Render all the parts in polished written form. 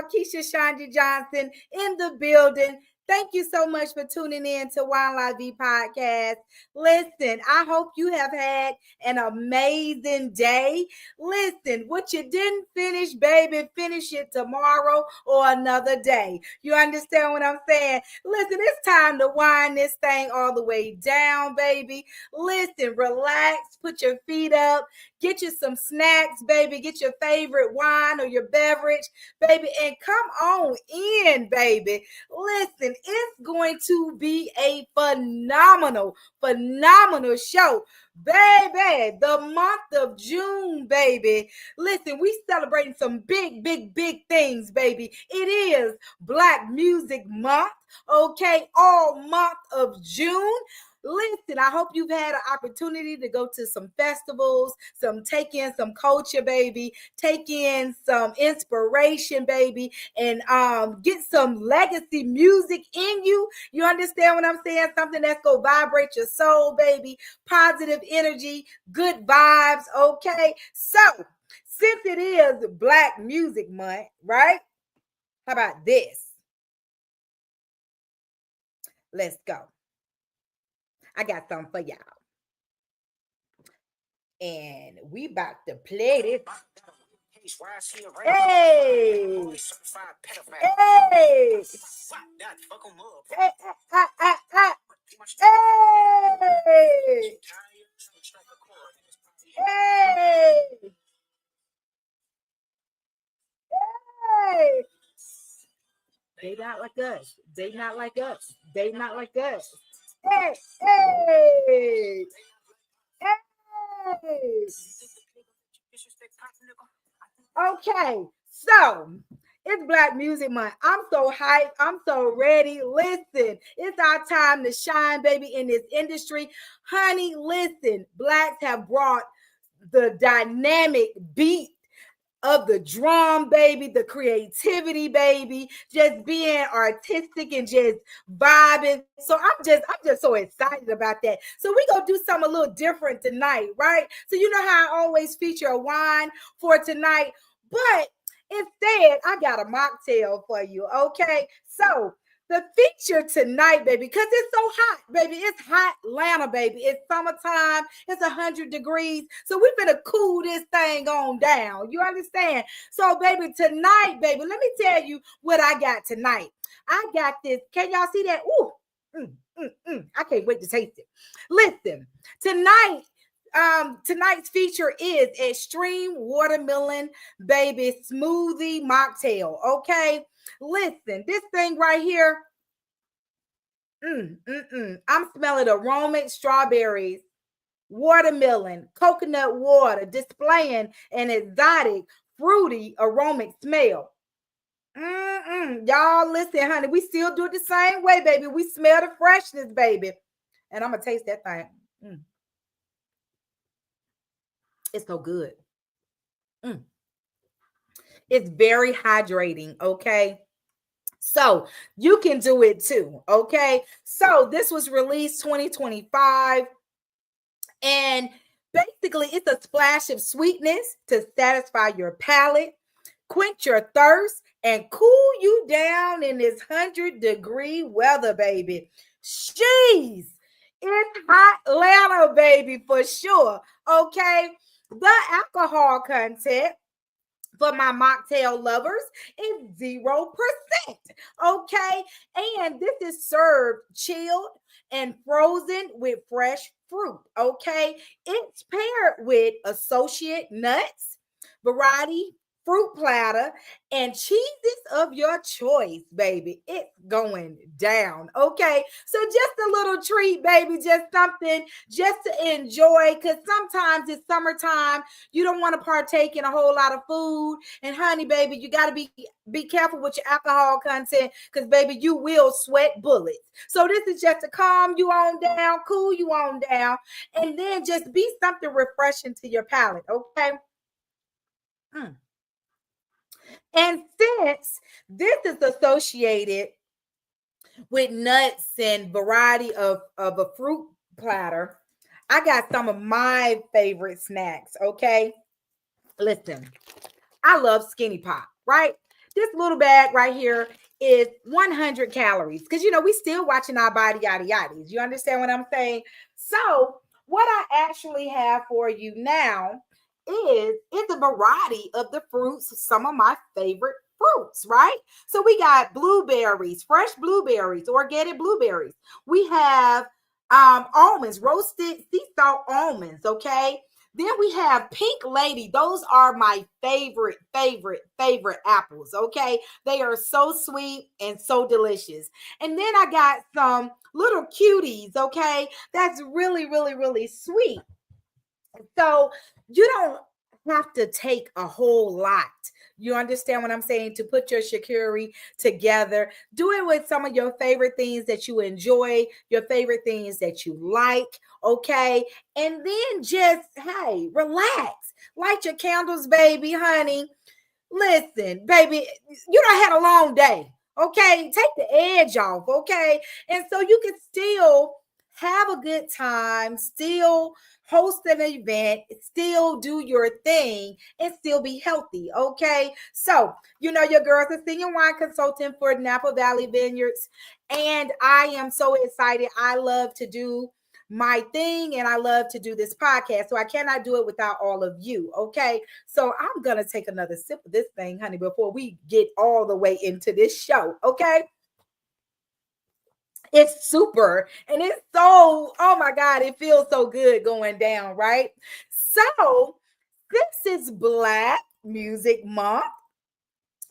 y'all. Keisha ShonGee Johnson in the building. Thank you so much for tuning in to Wine La Vie podcast. Listen, I hope you have had an amazing day. Listen, what you didn't finish, baby, finish it tomorrow or another day. You understand what I'm saying? Listen, it's time to wind this thing all the way down, baby. Listen, relax, put your feet up, get you some snacks, baby. Get your favorite wine or your beverage, baby, and come on in, baby. Listen, it's going to be a phenomenal show. Baby, the month of June, baby. Listen, we celebrating some big things, baby. It is Black Music Month, okay? All month of June. Listen, I hope you've had an opportunity to go to some festivals, take in some culture, baby, take in some inspiration, baby, and get some legacy music in you. You understand what I'm saying? Something that's gonna vibrate your soul, baby. Positive energy, good vibes, okay? So, since it is Black Music Month, right? How about this? Let's go. I got something for y'all. And we about to play this. Hey! Hey! Hey! Hey! Hey! They not like us. They not like us. They not like us. Hey! Hey! Hey! Okay, so it's Black Music Month. I'm so hyped. I'm so ready. Listen, it's our time to shine, baby, in this industry. Honey, listen, Blacks have brought the dynamic beat of the drum, baby, the creativity, baby, just being artistic and just vibing. So I'm just so excited about that. So we gonna do something a little different tonight, right? So you know how I always feature a wine for tonight, but instead I got a mocktail for you, okay? So the feature tonight, baby, because it's so hot, baby. It's hot Atlanta, baby. It's summertime. It's 100 degrees. So we finna cool this thing on down. You understand? So, baby, tonight, baby, let me tell you what I got tonight. I got this. Can y'all see that? Ooh, I can't wait to taste it. Listen, tonight, tonight's feature is Extreme Watermelon Baby Smoothie Mocktail. Okay. Listen, this thing right here. I'm smelling aromatic strawberries, watermelon, coconut water, displaying an exotic, fruity, aromatic smell. Y'all listen, honey. We still do it the same way, baby. We smell the freshness, baby. And I'm gonna taste that thing. It's so good. It's very hydrating, okay? So you can do it too, okay? So this was released 2025, and basically it's a splash of sweetness to satisfy your palate, quench your thirst, and cool you down in this 100-degree weather, baby. Jeez, it's hot Atlanta, baby, for sure, okay? The alcohol content for my mocktail lovers is 0%. Okay. And this is served chilled and frozen with fresh fruit. Okay. It's paired with associate nuts, variety fruit platter, and cheeses of your choice, baby. It's going down. Okay. So just a little treat, baby. Just something just to enjoy. Because sometimes it's summertime. You don't want to partake in a whole lot of food. And honey, baby, you got to be careful with your alcohol content. Because, baby, you will sweat bullets. So this is just to calm you on down, cool you on down, and then just be something refreshing to your palate. Okay. And since this is associated with nuts and variety of a fruit platter, I got some of my favorite snacks, okay? Listen, I love Skinny Pop, right? This little bag right here is 100 calories because we still watching our body yada yaddies. You understand what I'm saying? So what I actually have for you now is it's a variety of the fruits, some of my favorite fruits, right? So we got blueberries, fresh blueberries, organic blueberries. We have almonds, roasted sea salt almonds, okay? Then we have Pink Lady. Those are my favorite apples, okay? They are so sweet and so delicious. And then I got some little cuties, okay? That's really sweet. So you don't have to take a whole lot. You understand what I'm saying? To put your charcuterie together, do it with some of your favorite things that you enjoy, your favorite things that you like, okay? And then just, hey, relax. Light your candles, baby, honey. Listen, baby, you done had a long day, okay? Take the edge off, okay? And so you can still have a good time, still host an event, still do your thing, and still be healthy, okay? So, your girl's a senior wine consultant for Napa Valley Vineyards, and I am so excited. I love to do my thing and I love to do this podcast. So I cannot do it without all of you. Okay. So I'm going to take another sip of this thing, honey, before we get all the way into this show. Okay. It's super and it's so, oh my God, it feels so good going down, right? So this is Black Music Month.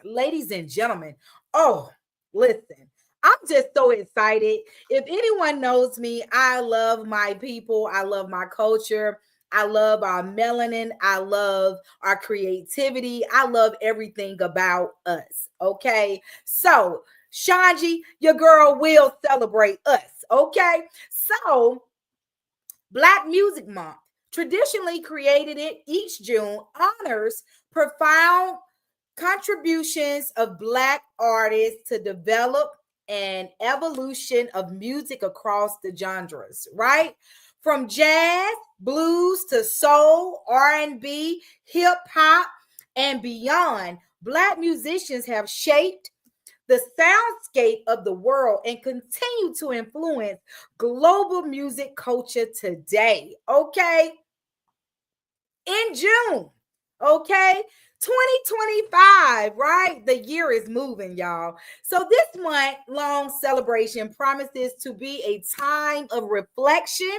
Ladies and gentlemen, oh, listen, I'm just so excited. If anyone knows me, I love my people, I love my culture, I love our melanin, I love our creativity, I love everything about us. Okay, so ShonGee, your girl will celebrate us. Okay, so Black Music Month, traditionally created it each June, honors profound contributions of Black artists to develop an evolution of music across the genres, right? From jazz, blues to soul, R&B, hip hop, and beyond, Black musicians have shaped the soundscape of the world and continue to influence global music culture today. Okay, in June. Okay. 2025, right? The year is moving, y'all. So this month long celebration promises to be a time of reflection,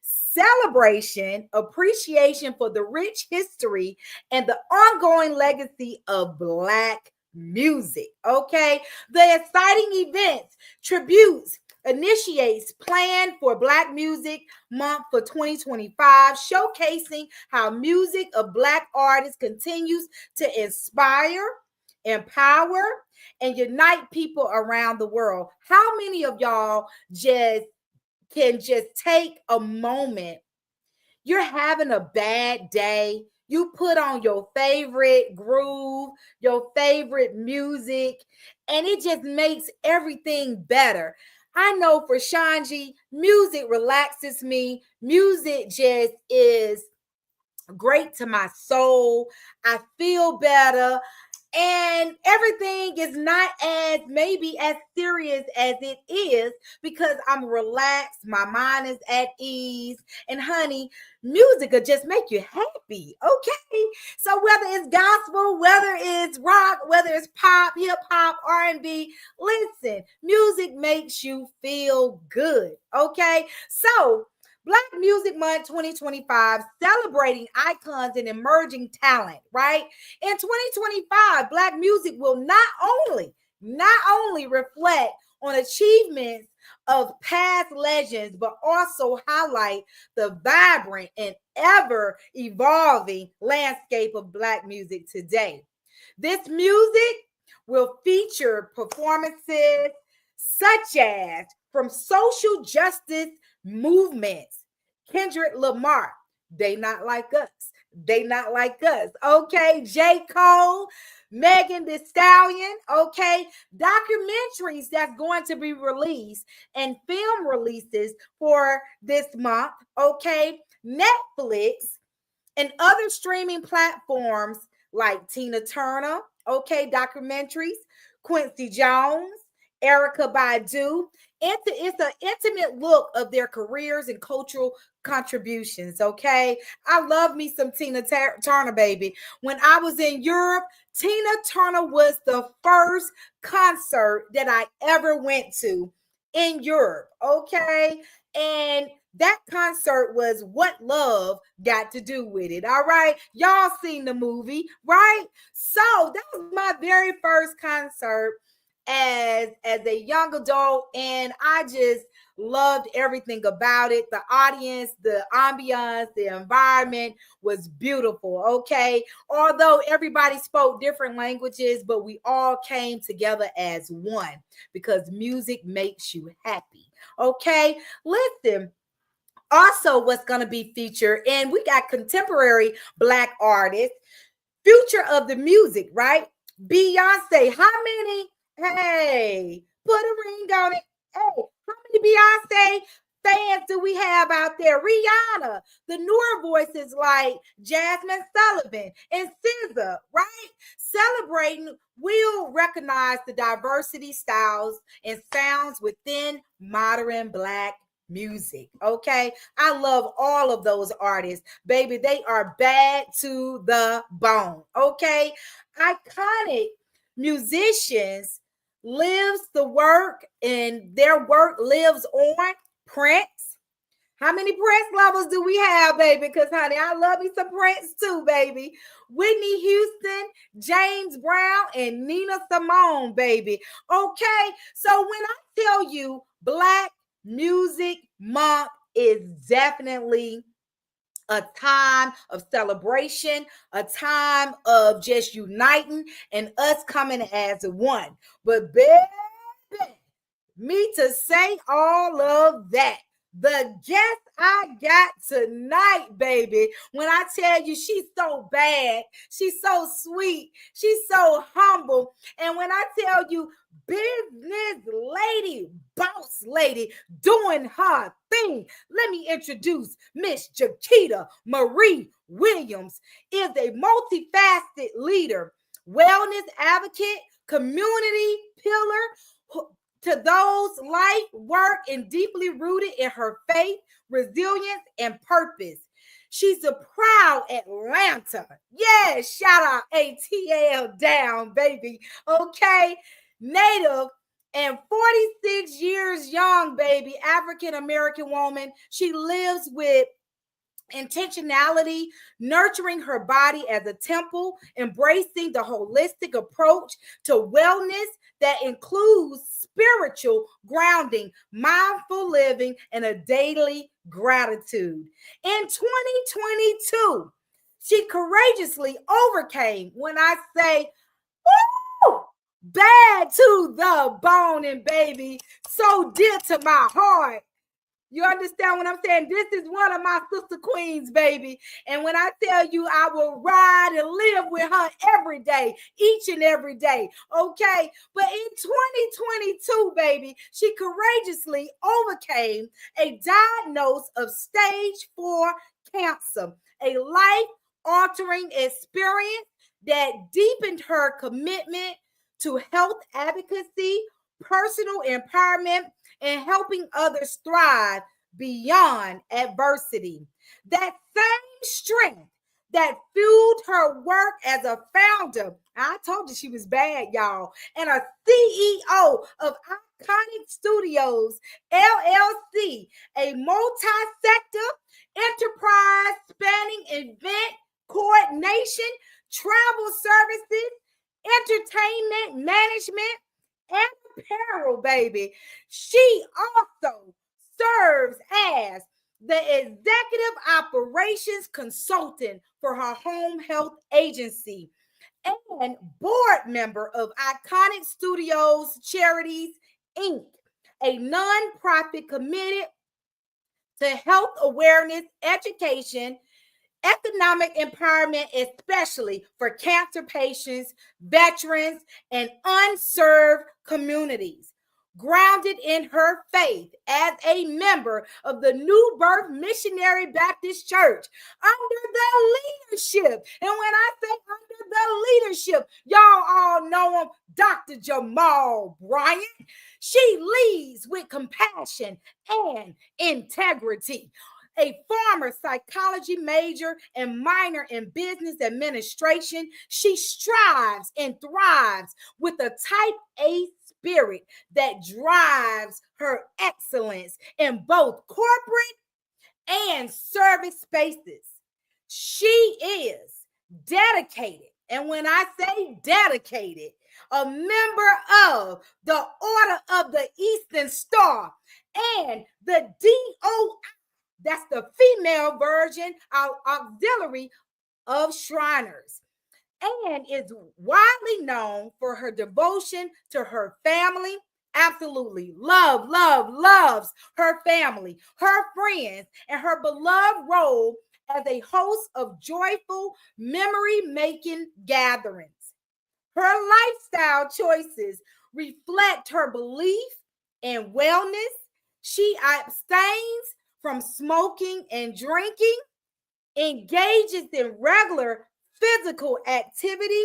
celebration, appreciation for the rich history and the ongoing legacy of Black music. Okay. The exciting events, tributes, initiates plan for Black Music Month for 2025, showcasing how music of Black artists continues to inspire, empower, and unite people around the world. How many of y'all can just take a moment? You're having a bad day. You put on your favorite groove, your favorite music, and it just makes everything better. I know for ShonGee, music relaxes me. Music just is great to my soul. I feel better. And everything is not as maybe as serious as it is because I'm relaxed. My mind is at ease. And honey, music will just make you happy. Okay. So whether it's gospel, whether it's rock, whether it's pop, hip hop, R&B, listen, music makes you feel good. Okay. So Black Music Month 2025, celebrating icons and emerging talent, right? In 2025, Black music will not only reflect on achievements of past legends, but also highlight the vibrant and ever evolving landscape of Black music today. This music will feature performances such as from social justice movements. Kendrick Lamar, they not like us. They not like us. Okay. J. Cole, Megan Thee Stallion. Okay. Documentaries that's going to be released and film releases for this month. Okay. Netflix and other streaming platforms like Tina Turner, okay, documentaries, Quincy Jones, Erica Badu. It's an intimate look of their careers and cultural contributions, okay? I love me some Tina Turner, baby. When I was in Europe, Tina Turner was the first concert that I ever went to in Europe, okay? And that concert was What Love Got to Do with It. All right. Y'all seen the movie, right? So that was my very first concert as a young adult, and I just loved everything about it. The audience, the ambiance, the environment was beautiful. Okay. Although everybody spoke different languages, but we all came together as one because music makes you happy. Okay. Listen, also what's going to be featured, and we got contemporary Black artists, future of the music, right? Beyonce. How many? Hey, put a ring on it. Hey, how many Beyonce fans do we have out there? Rihanna, the newer voices like Jasmine Sullivan and SZA, right? Celebrating, we'll recognize the diversity, styles, and sounds within modern Black music. Okay. I love all of those artists, baby. They are bad to the bone. Okay. Iconic musicians lives the work, and their work lives on. Prince. How many Prince lovers do we have, baby? Because, honey, I love me some Prince too, baby. Whitney Houston, James Brown, and Nina Simone, baby. Okay. So when I tell you Black Music Month is definitely a time of celebration, a time of just uniting and us coming as one. But baby, me to say all of that, the guest I got tonight, baby, when I tell you she's so bad, she's so sweet, she's so humble, and when I tell you business lady, boss lady, doing her thing, let me introduce Miss Chiquita Marie Williams. Is a multifaceted leader, wellness advocate, community pillar to those life, work, and deeply rooted in her faith, resilience, and purpose. She's a proud Atlanta. Yeah, shout out ATL down, baby. Okay. Native and 46 years young, baby, African American woman. She lives with intentionality, nurturing her body as a temple, embracing the holistic approach to wellness that includes spiritual grounding, mindful living, and a daily gratitude. In 2022, she courageously overcame, when I say, woo, bad to the bone, and baby, so dear to my heart. You understand what I'm saying? This is one of my sister queens, baby. And when I tell you I will ride and live with her every day, each and every day, okay? But in 2022, baby, she courageously overcame a diagnosis of stage 4 cancer, a life-altering experience that deepened her commitment to health advocacy, personal empowerment, and helping others thrive beyond adversity. That same strength that fueled her work as a founder, I told you she was bad, y'all, and a CEO of Iconic Studios, LLC, a multi-sector enterprise spanning event coordination, travel services, entertainment management, and apparel, baby. She also serves as the executive operations consultant for her home health agency and board member of Iconic Studios Charities, Inc., a nonprofit committed to health awareness, education, economic empowerment, especially for cancer patients, veterans, and unserved communities. grounded in her faith as a member of the New Birth Missionary Baptist Church under the leadership. And when I say under the leadership, y'all all know him, Dr. Jamal Bryant. She leads with compassion and integrity. A former psychology major and minor in business administration, she strives and thrives with a type A spirit that drives her excellence in both corporate and service spaces. She is dedicated. And when I say dedicated, a member of the Order of the Eastern Star and the DOI, that's the female version, auxiliary of Shriners, and is widely known for her devotion to her family. Absolutely loves her family, her friends, and her beloved role as a host of joyful memory-making gatherings. Her lifestyle choices reflect her belief in wellness. She abstains from smoking and drinking, engages in regular physical activity,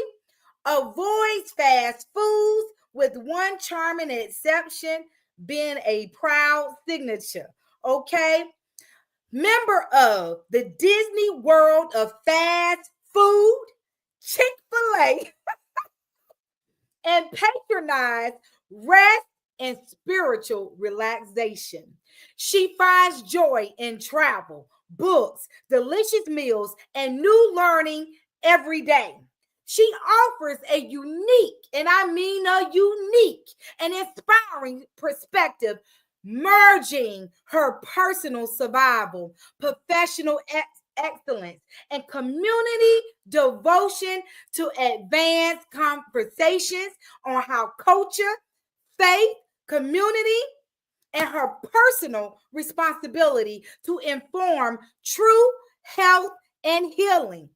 avoids fast foods, with one charming exception being a proud signature. Okay. Member of the Disney World of Fast Food, Chick-fil-A, and patronize rest and spiritual relaxation. She finds joy in travel, books, delicious meals, and new learning every day. She offers a unique, and I mean a unique and inspiring perspective, merging her personal survival, professional excellence, and community devotion to advance conversations on how culture, faith, community, and her personal responsibility to inform true health and healing.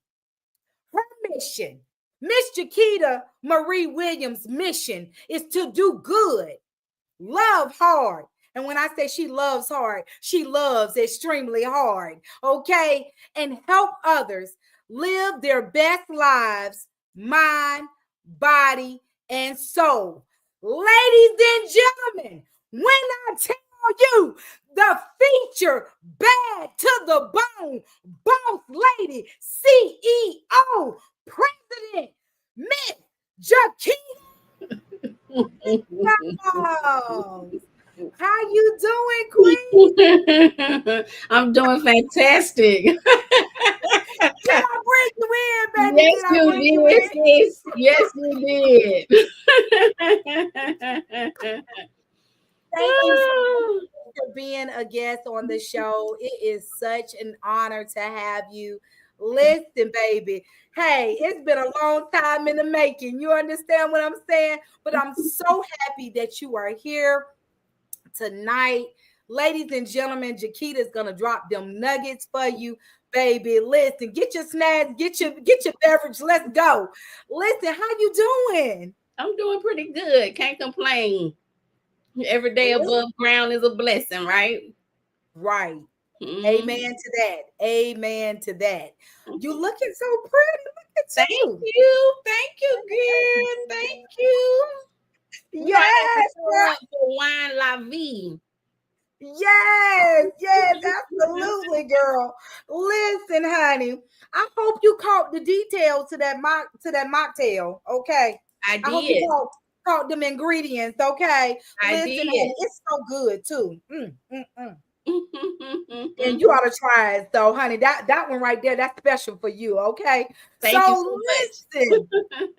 Her mission, Miss Chiquita Marie Williams' mission, is to do good, love hard. And when I say she loves hard, she loves extremely hard, okay? And help others live their best lives, mind, body, and soul. Ladies and gentlemen, when I tell you the feature bad to the bone, boss lady, CEO, president, Miss Chiquita. How you doing, Queen? I'm doing fantastic. Did I bring you in, baby? Yes, Did I you bring you did, in? sis. Yes, you did. Thank you so much for being a guest on the show. It is such an honor to have you. Listen, baby. Hey, it's been a long time in the making. You understand what I'm saying? But I'm so happy that you are here tonight. Ladies and gentlemen, Chiquita's gonna drop them nuggets for you, baby. Listen, get your snacks, get your beverage. Let's go. Listen, how you doing? I'm doing pretty good. Can't complain. Every day above ground is a blessing, right? Right. Mm-hmm. Amen to that. Amen to that. You looking so pretty. Look at Thank you. you. Thank you, girl. Thank you. We're gonna have to Yes, show up for Wine La Vie. yes, absolutely, girl. Listen, honey. I hope you caught the details to that mocktail. Okay. I I hope you did. caught them ingredients. Okay. I Listen, did. honey, it's so good too. And you ought to try it, though, honey. That one right there, that's special for you. Okay. Thank you So so listen.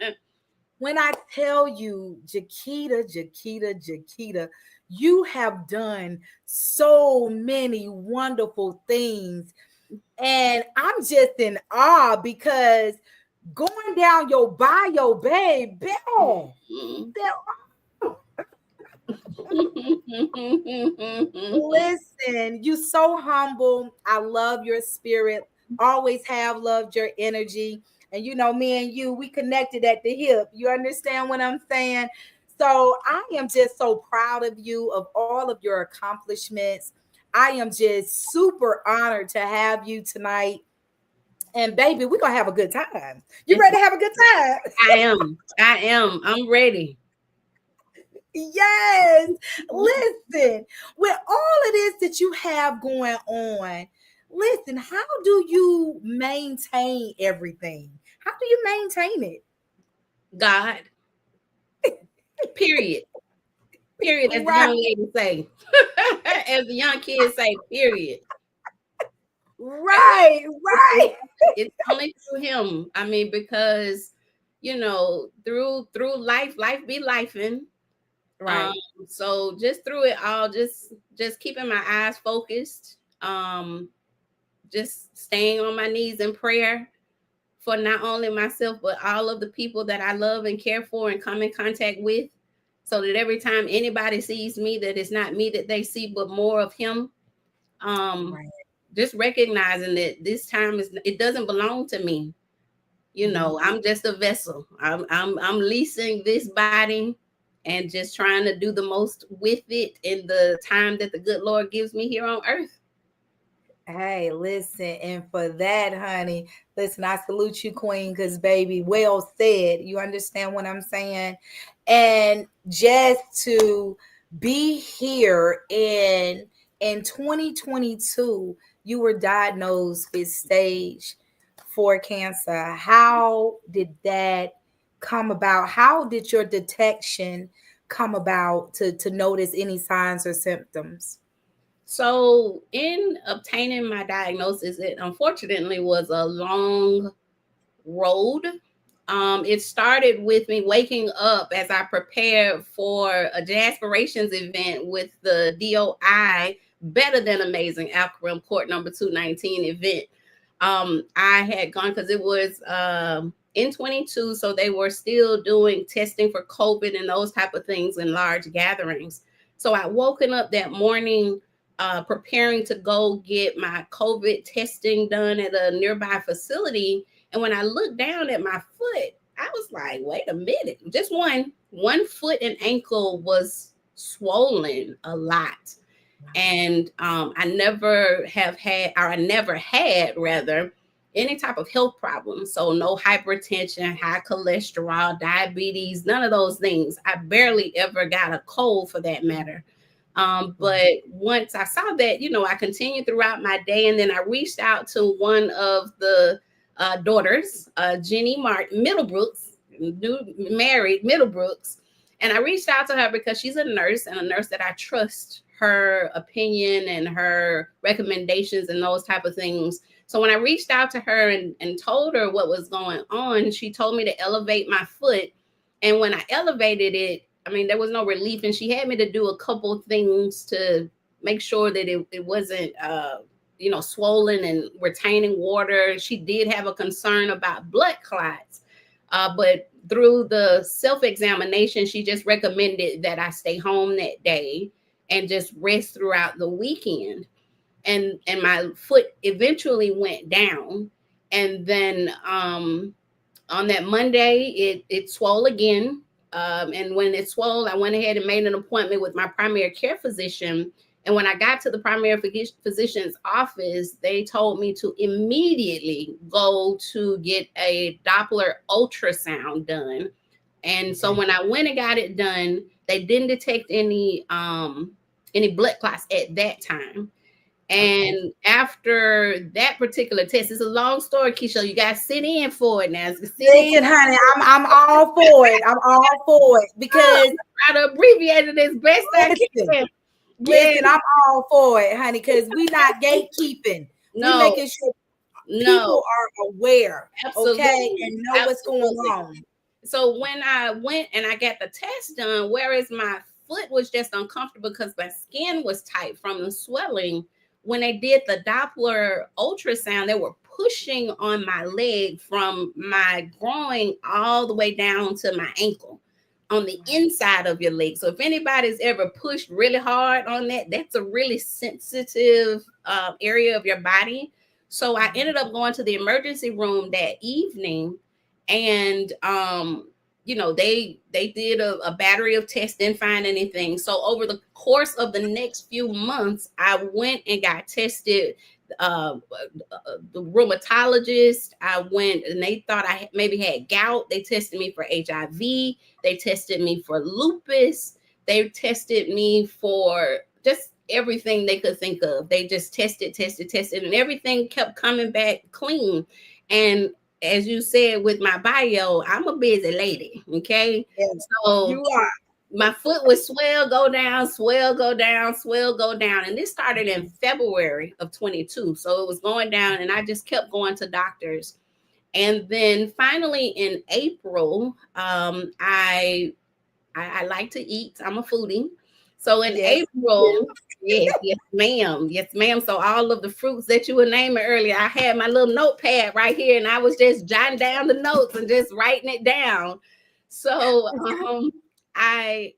much. When I tell you, Chiquita, you have done so many wonderful things. And I'm just in awe because going down your bio, baby, listen, you so humble. I love your spirit. Always have loved your energy. And you know, me and you, we connected at the hip. You understand what I'm saying? So I am just so proud of you, of all of your accomplishments. I am just super honored to have you tonight. And baby, we're gonna have a good time. You It's, ready to have a good time? I am. I am. I'm ready. Yes. Listen, with all it is that you have going on, listen, how do you maintain everything? How do you maintain it? God. Period. Period. As the Right, young lady say. As the young kids say, period. right, It's, right. it's only through him. I mean, because through life be lifing. Um, Right. so just through it all, just keeping my eyes focused. Just staying on my knees in prayer for not only myself but all of the people that I love and care for and come in contact with, so that every time anybody sees me, that it's not me that they see, but more of him. Um, Right. just recognizing that this time it doesn't belong to me. I'm just a vessel. I'm leasing this body and just trying to do the most with it in the time that the good Lord gives me here on earth. Hey, listen, and for that, honey, listen, I salute you, Queen, because baby, well said. You understand what I'm saying? And just to be here in 2022, you were diagnosed with stage 4 cancer. How did that come about? How did your detection come about to notice any signs or symptoms? So, in obtaining my diagnosis, it unfortunately was a long road. It started with me waking up as I prepared for a Jaspirations event with the DOI Better Than Amazing Outcome Court number 219 event. I had gone because it was in 22, so they were still doing testing for COVID and those type of things in large gatherings. So I woken up that morning preparing to go get my COVID testing done at a nearby facility. And when I looked down at my foot, I was like, wait a minute. Just one foot and ankle was swollen a lot. And I never had rather any type of health problems. So no hypertension, high cholesterol, diabetes, none of those things. I barely ever got a cold for that matter. But once I saw that, I continued throughout my day, and then I reached out to one of the daughters, Jenny Middlebrooks, married Middlebrooks, and I reached out to her because she's a nurse, and a nurse that I trust her opinion and her recommendations and those type of things. So when I reached out to her and told her what was going on, she told me to elevate my foot. And when I elevated it, I mean, there was no relief. And she had me to do a couple things to make sure that it wasn't, swollen and retaining water. She did have a concern about blood clots. But through the self-examination, she just recommended that I stay home that day and just rest throughout the weekend. And my foot eventually went down. And then on that Monday, it swole again. And when it swole, I went ahead and made an appointment with my primary care physician. And when I got to the primary physician's office, they told me to immediately go to get a Doppler ultrasound done. And so when I went and got it done, they didn't detect any blood clots at that time. And after that particular test, it's a long story, Keisha. You got to sit in for it now. Sit in. Listen, honey, I'm all for it. I'm all for it because Try to abbreviate it as best I listen, can. Yes. listen, I'm all for it, honey, because we not gatekeeping. We No. making sure No. people are aware, okay, Absolutely. and know what's going Absolutely. on. So when I went and I got the test done, whereas my foot was just uncomfortable because my skin was tight from the swelling, when they did the Doppler ultrasound, they were pushing on my leg from my groin all the way down to my ankle on the inside of your leg. So if anybody's ever pushed really hard on that, that's a really sensitive area of your body. So I ended up going to the emergency room that evening, and they did a battery of tests, didn't find anything. So over the course of the next few months, I went and got tested. The rheumatologist, I went and they thought I maybe had gout. They tested me for HIV. They tested me for lupus. They tested me for just everything they could think of. They just tested, and everything kept coming back clean. And as you said with my bio, I'm a busy lady. Okay. Yes, So you are. my foot would swell, go down, swell, go down, swell, go down. And this started in February of 22. So it was going down and I just kept going to doctors. And then finally in April, I like to eat. I'm a foodie. So in Yes. April, yes, ma'am. Yes, ma'am. So all of the fruits that you were naming earlier, I had my little notepad right here and I was just jotting down the notes and just writing it down. So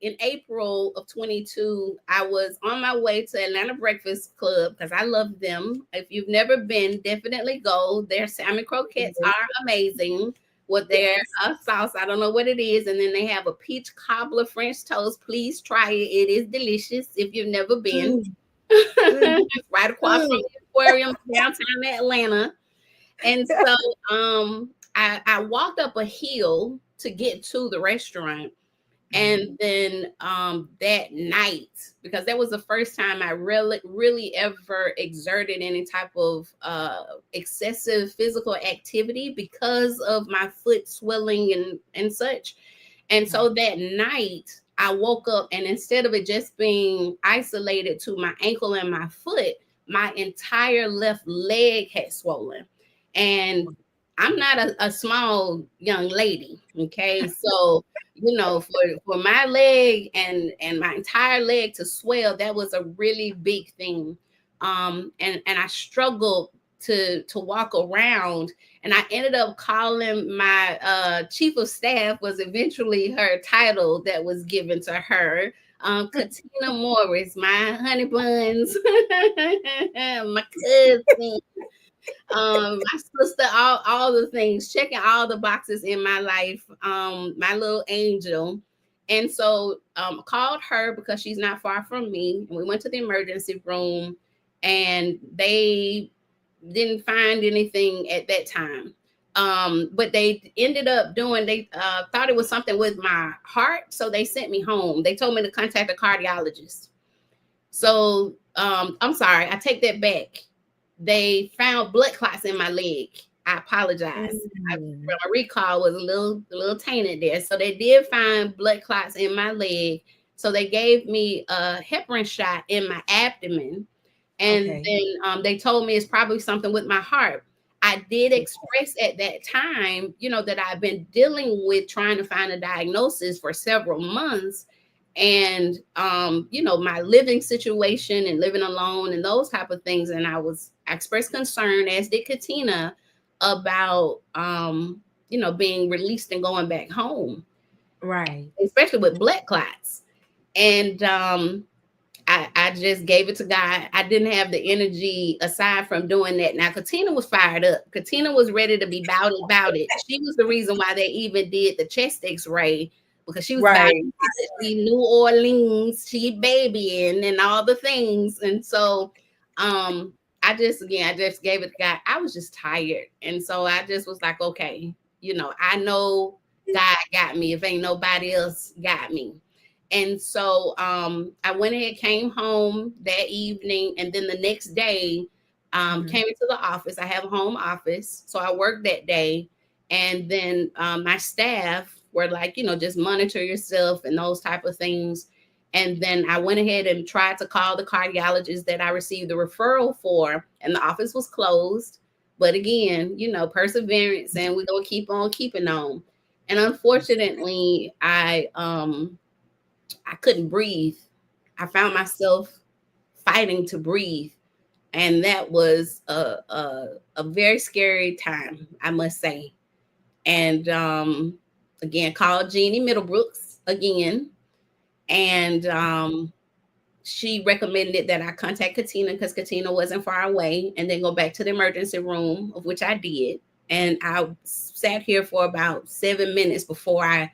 in April of 22, I was on my way to Atlanta Breakfast Club because I love them. If you've never been, definitely go. Their salmon croquettes are amazing with their sauce. I don't know what it is. And then they have a peach cobbler French toast. Please try it. It is delicious if you've never been. It's right across from the aquarium downtown Atlanta. And so I walked up a hill to get to the restaurant. And then that night, because that was the first time I really ever exerted any type of excessive physical activity because of my foot swelling and such. And so that night I woke up and instead of it just being isolated to my ankle and my foot, my entire left leg had swollen. And I'm not a small young lady. Okay. So for my leg and my entire leg to swell, that was a really big thing. And I struggled to walk around, and I ended up calling my chief of staff, was eventually her title that was given to her. Katina Morris, my honey buns, my cousin, my sister, all the things, checking all the boxes in my life, my little angel. And so called her because she's not far from me. And we went to the emergency room and they didn't find anything at that time. But they ended up they thought it was something with my heart. So they sent me home. They told me to contact a cardiologist. So I'm sorry, I take that back. They found blood clots in my leg. I apologize. My recall was a little tainted there. So they did find blood clots in my leg. So they gave me a heparin shot in my abdomen. And then they told me it's probably something with my heart. I did express at that time, that I've been dealing with trying to find a diagnosis for several months. And my living situation and living alone and those type of things. And I expressed concern, as did Katina, about being released and going back home, right, especially with blood clots. And I just gave it to God. I didn't have the energy aside from doing that. Now Katina was fired up. Katina was ready to be about it. She was the reason why they even did the chest x-ray, because she was about the New Orleans, she babying and all the things. And so I just gave it to God. I was just tired. And so I just was like, okay, I know God got me if ain't nobody else got me. And so I went ahead, came home that evening, and then the next day came into the office. I have a home office, so I worked that day. And then my staff were like, just monitor yourself and those type of things. And then I went ahead and tried to call the cardiologist that I received the referral for, and the office was closed. But again, perseverance, and we're going to keep on keeping on. And unfortunately, I couldn't breathe. I found myself fighting to breathe. And that was a very scary time, I must say. And again, called Jeannie Middlebrooks again. And she recommended that I contact Katina because Katina wasn't far away, and then go back to the emergency room, of which I did. And I sat here for about 7 minutes before I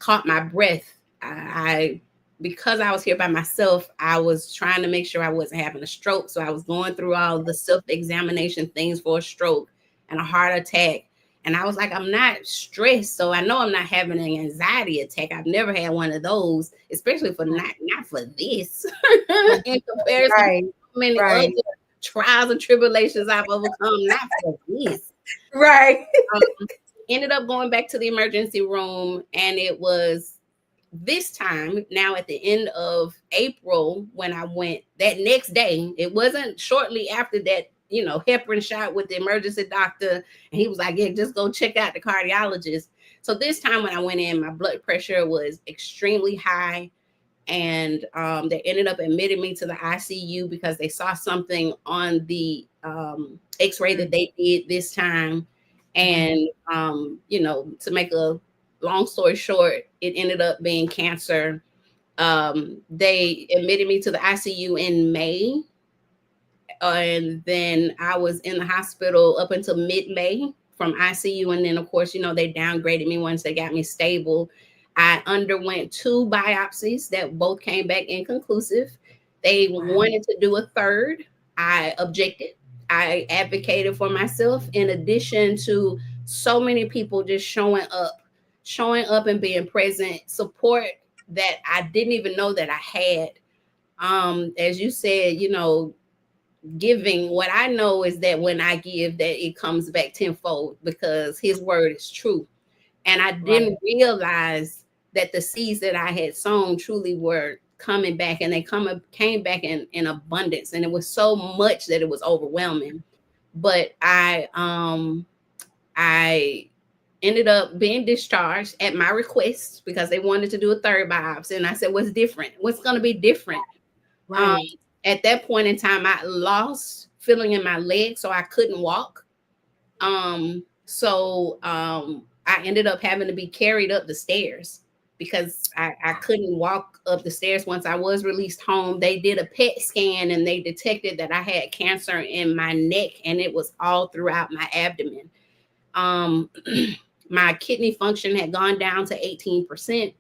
caught my breath. I because I was here by myself, I was trying to make sure I wasn't having a stroke. So I was going through all the self-examination things for a stroke and a heart attack. And I was like, I'm not stressed, so I know I'm not having an anxiety attack. I've never had one of those, especially for not for this. In comparison Right. to so many other Right. trials and tribulations I've overcome, not for this. Right. Ended up going back to the emergency room, and it was this time now at the end of April when I went that next day. It wasn't shortly after that, heparin shot with the emergency doctor, and he was like, yeah, just go check out the cardiologist. So this time when I went in, my blood pressure was extremely high, and they ended up admitting me to the ICU because they saw something on the x-ray that they did this time. And to make a long story short, it ended up being cancer. They admitted me to the ICU in May, and then I was in the hospital up until mid-May from ICU. And then, of course, they downgraded me once they got me stable. I underwent 2 biopsies that both came back inconclusive. They wanted to do a third. I objected. I advocated for myself, in addition to so many people just showing up and being present, support that I didn't even know that I had. As you said, giving, what I know is that when I give, that it comes back tenfold, because his word is true. And I didn't realize that the seeds that I had sown truly were coming back, and they came back in abundance. And it was so much that it was overwhelming. But I ended up being discharged at my request because they wanted to do a third biopsy. And I said, what's different? What's going to be different? Right. At that point in time, I lost feeling in my legs, so I couldn't walk. So I ended up having to be carried up the stairs because I couldn't walk up the stairs. Once I was released home, they did a PET scan and they detected that I had cancer in my neck, and it was all throughout my abdomen. My kidney function had gone down to 18%.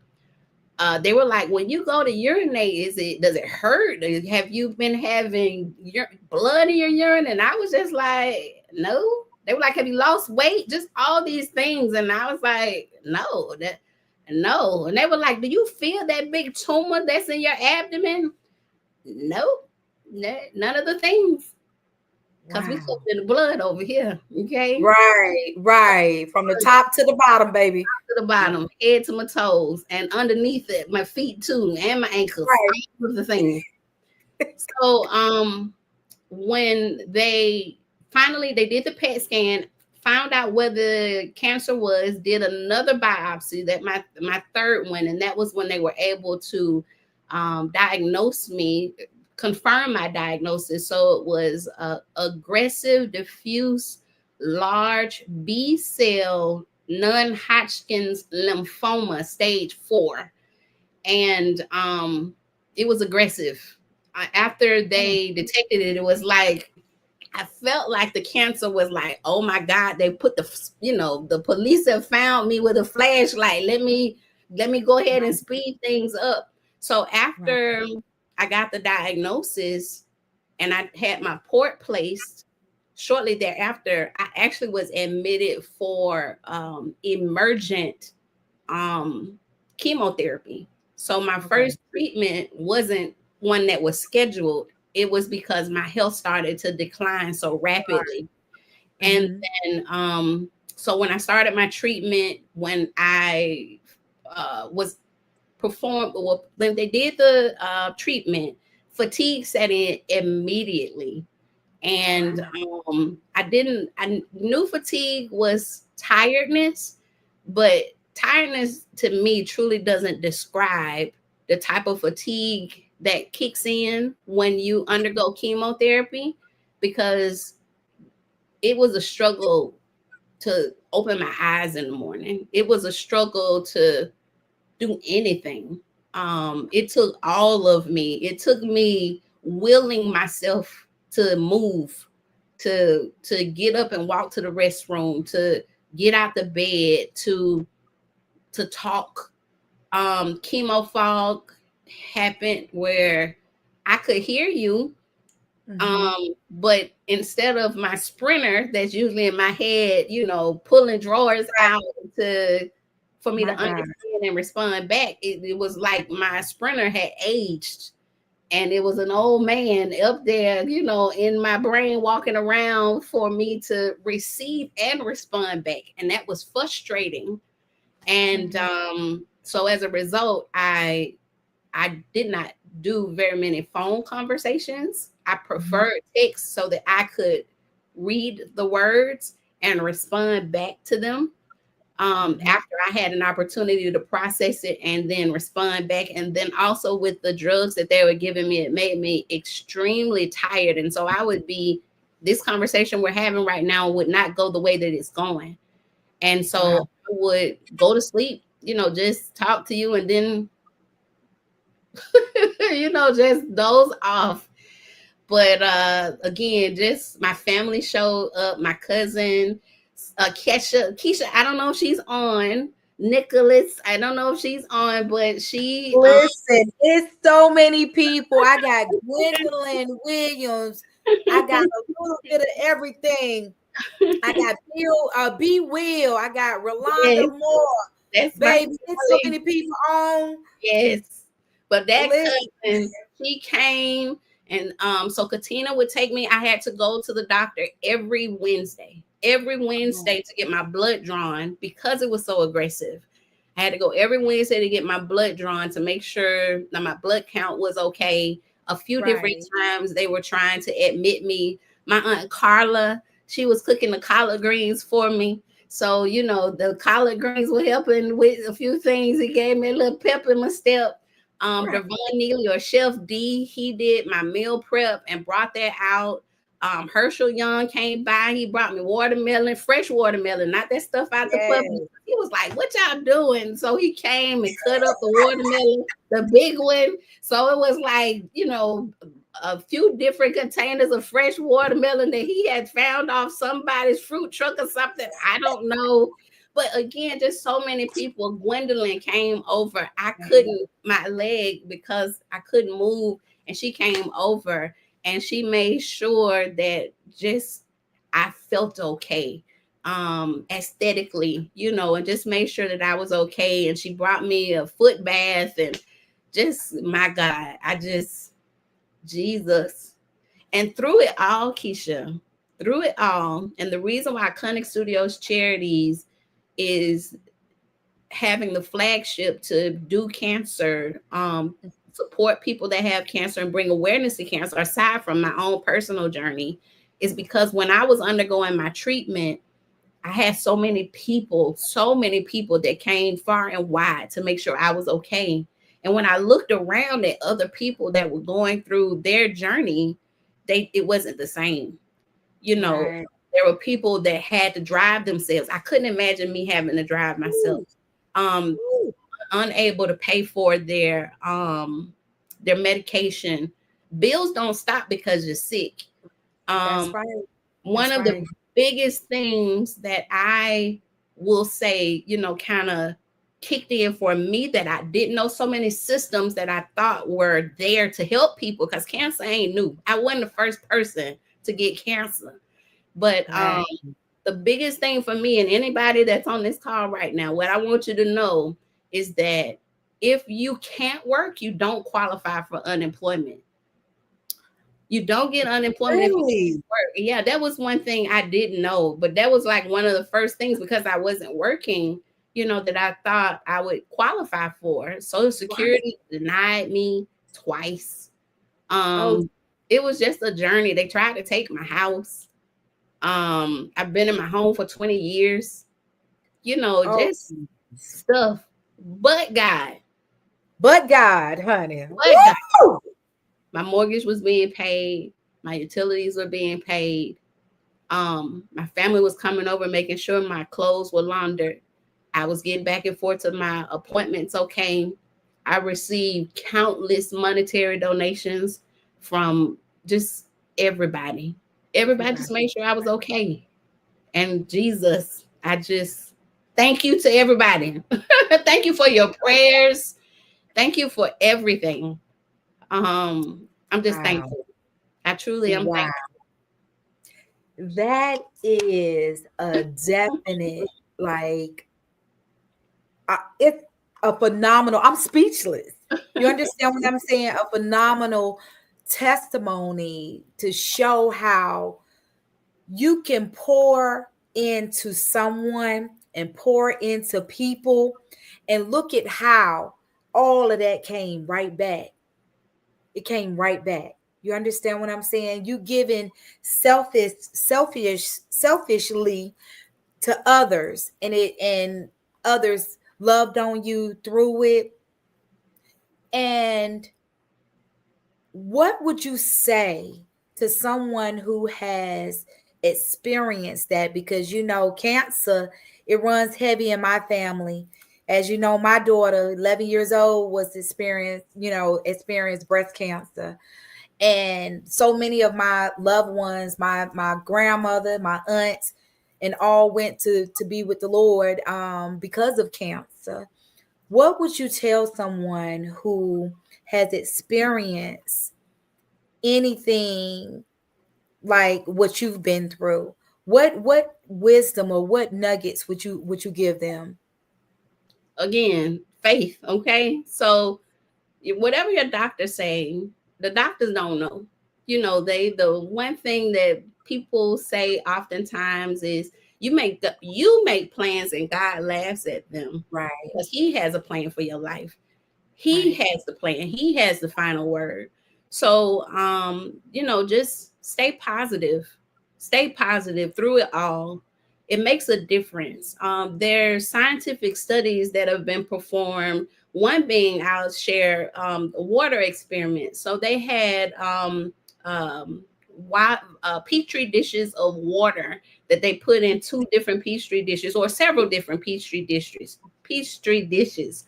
They were like, when you go to urinate, does it hurt? Have you been having blood in your urine? And I was just like, no. They were like, have you lost weight? Just all these things. And I was like, no. And they were like, do you feel that big tumor that's in your abdomen? No, none of the things. Because we cooked in the blood over here. Okay. Right. From the top to the bottom, baby. To the bottom, head to my toes, and underneath it, my feet too, and my ankles. All of the things. So when they did the PET scan, found out where the cancer was, did another biopsy, that my third one, and that was when they were able to diagnose me, confirm my diagnosis. So it was aggressive, diffuse, large B cell non-Hodgkin's lymphoma, stage 4. And it was aggressive. After they detected it, it was like, I felt like the cancer was like, oh my God, they put the police have found me with a flashlight. Let me go ahead and speed things up. So after I got the diagnosis and I had my port placed, shortly thereafter, I actually was admitted for emergent chemotherapy. So my first treatment wasn't one that was scheduled. It was because my health started to decline so rapidly. And then, so when I started my treatment, when I was performed, well, when they did the treatment, fatigue set in immediately. And I knew fatigue was tiredness, but tiredness to me truly doesn't describe the type of fatigue that kicks in when you undergo chemotherapy, because it was a struggle to open my eyes in the morning. It was a struggle to do anything. It took all of me. It took me willing myself to move, to get up and walk to the restroom, to get out the bed, to talk, chemo fog happened where I could hear you. But instead of my sprinter that's usually in my head, pulling drawers out for me to understand and respond back, it was like my sprinter had aged, and it was an old man up there, in my brain walking around for me to receive and respond back. And that was frustrating. And so as a result, I did not do very many phone conversations. I preferred text so that I could read the words and respond back to them after I had an opportunity to process it and then respond back. And then also with the drugs that they were giving me, it made me extremely tired. And so this conversation we're having right now would not go the way that it's going. And so I would go to sleep, just talk to you and then just doze off. But again, just my family showed up, my cousin, Keisha, I don't know if she's on. Nicholas, I don't know if she's on, but she listen, it's so many people. I got Gwendolyn Williams. I got a little bit of everything. I got B Will. I got Rolanda Moore. That's baby. It's so many people on. Yes. But that cousin, she came, and so Katina would take me. I had to go to the doctor every Wednesday to get my blood drawn because it was so aggressive. I had to go every Wednesday to get my blood drawn to make sure that my blood count was okay. A few different times they were trying to admit me. My aunt Carla, she was cooking the collard greens for me. So, the collard greens were helping with a few things. It gave me a little pep in my step. Devon Neely, or Chef D, he did my meal prep and brought that out. Herschel Young came by. He brought me watermelon, fresh watermelon, not that stuff out the public. He was like, "What y'all doing?" So he came and cut up the watermelon, the big one. So it was like, a few different containers of fresh watermelon that he had found off somebody's fruit truck or something. I don't know. But again, just so many people. Gwendolyn came over. I couldn't, my leg, because I couldn't move. And she came over and she made sure that just I felt okay aesthetically, and just made sure that I was okay. And she brought me a foot bath, and just, my God, Jesus. And through it all, Keisha, through it all, and the reason why Iconic Studios Charities is having the flagship to do cancer, support people that have cancer and bring awareness to cancer, aside from my own personal journey, is because when I was undergoing my treatment, I had so many people that came far and wide to make sure I was okay. And when I looked around at other people that were going through their journey, it wasn't the same. There were people that had to drive themselves. I couldn't imagine me having to drive myself. Unable to pay for their medication. Bills don't stop because you're sick. That's right. One of the biggest things that I will say, kind of kicked in for me that I didn't know, so many systems that I thought were there to help people, because cancer ain't new. I wasn't the first person to get cancer. But the biggest thing for me, and anybody that's on this call right now, what I want you to know is that if you can't work, you don't qualify for unemployment. You don't get unemployment if you can't work. Yeah, that was one thing I didn't know, but that was like one of the first things, because I wasn't working, that I thought I would qualify for. Social Security denied me twice. It was just a journey. They tried to take my house. I've been in my home for 20 years, just stuff, but God, honey, God. My mortgage was being paid. My utilities were being paid. My family was coming over, making sure my clothes were laundered. I was getting back and forth to my appointments. Okay. I received countless monetary donations from just everybody. Everybody just made sure I was okay. And Jesus, I just Thank you to everybody. Thank you for your prayers. Thank you for everything. I'm just Wow. thankful. I truly am Wow. thankful. That is a definite, like, it's a phenomenal, I'm speechless. You understand what I'm saying? A phenomenal testimony to show how you can pour into someone and pour into people, and look at how all of that came right back. It came right back. You understand what I'm saying? You giving selfishly to others, and others loved on you through it. And what would you say to someone who has experienced that? Because cancer, it runs heavy in my family. As you know, my daughter, 11 years old, was experienced breast cancer. And so many of my loved ones, my grandmother, my aunts, and all went to be with the Lord because of cancer. What would you tell someone who has experienced anything like what you've been through? What wisdom or what nuggets would you give them? Again, faith. Okay. So whatever your doctor's saying, the doctors don't know. The one thing that people say oftentimes is you make plans and God laughs at them, Right, because He has a plan for your life. He right, has the plan. He has the final word. So, just stay positive. Stay positive through it all. It makes a difference. There's scientific studies that have been performed. One being, I'll share a water experiment. So they had petri dishes of water that they put in two different petri dishes, or several different petri dishes. Petri dishes,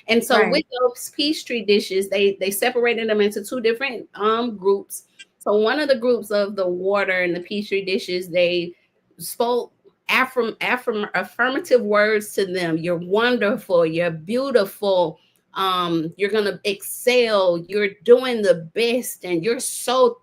and so right, with those petri dishes, they separated them into two different groups. So one of the groups of the water and the petri dishes, they spoke affirmative words to them. You're wonderful. You're beautiful. You're gonna excel. You're doing the best, and you're so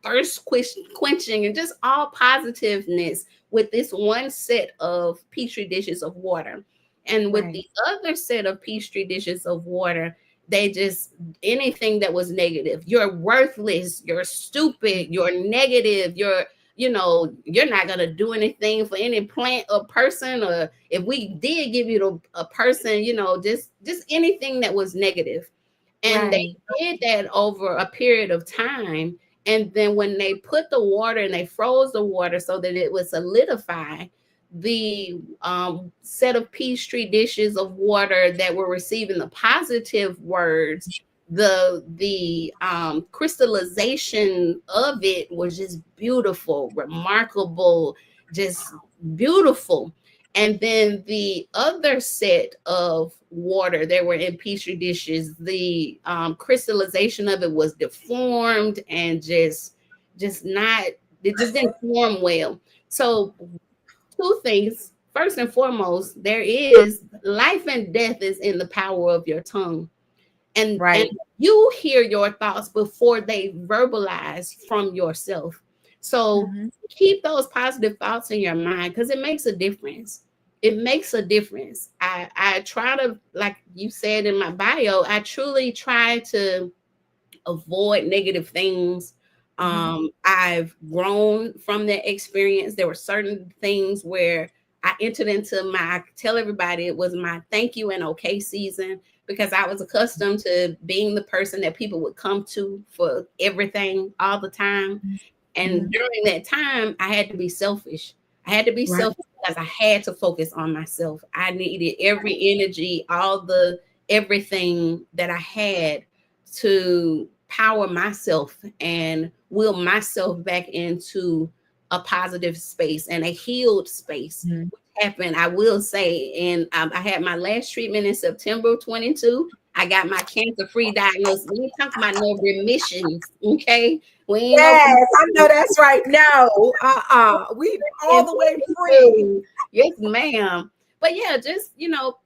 quenching, and just all positiveness with this one set of petri dishes of water. And with right, the other set of petri dishes of water, they just anything that was negative. You're worthless, you're stupid, you're negative, you're not gonna do anything for any plant or person, or if we did give you a person, just anything that was negative. And they right, did that over a period of time. And then when they put the water and they froze the water so that it would solidify, the set of petri dishes of water that were receiving the positive words, the crystallization of it was just beautiful, remarkable, just beautiful. And then the other set of water that were in petri dishes, the crystallization of it was deformed and just not, it just didn't form well. So two things. First and foremost, there is life and death is in the power of your tongue. And right, you hear your thoughts before they verbalize from yourself. So mm-hmm, keep those positive thoughts in your mind, because it makes a difference. It makes a difference. I try to, like you said in my bio, I truly try to avoid negative things. mm-hmm, I've grown from that experience. There were certain things where I entered into I tell everybody it was my thank you and okay season, because I was accustomed to being the person that people would come to for everything all the time. mm-hmm, And during that time, I had to be selfish. I had to be right, selfish because I had to focus on myself. I needed every energy, all the everything that I had to power myself and will myself back into a positive space and a healed space. mm-hmm. Happened, I will say, and I had my last treatment in September 22. I got my cancer-free diagnosis. We ain't talking about no remissions, okay? We ain't no Yes, I know that's right. No, we all the way free. yes, ma'am. But yeah, just,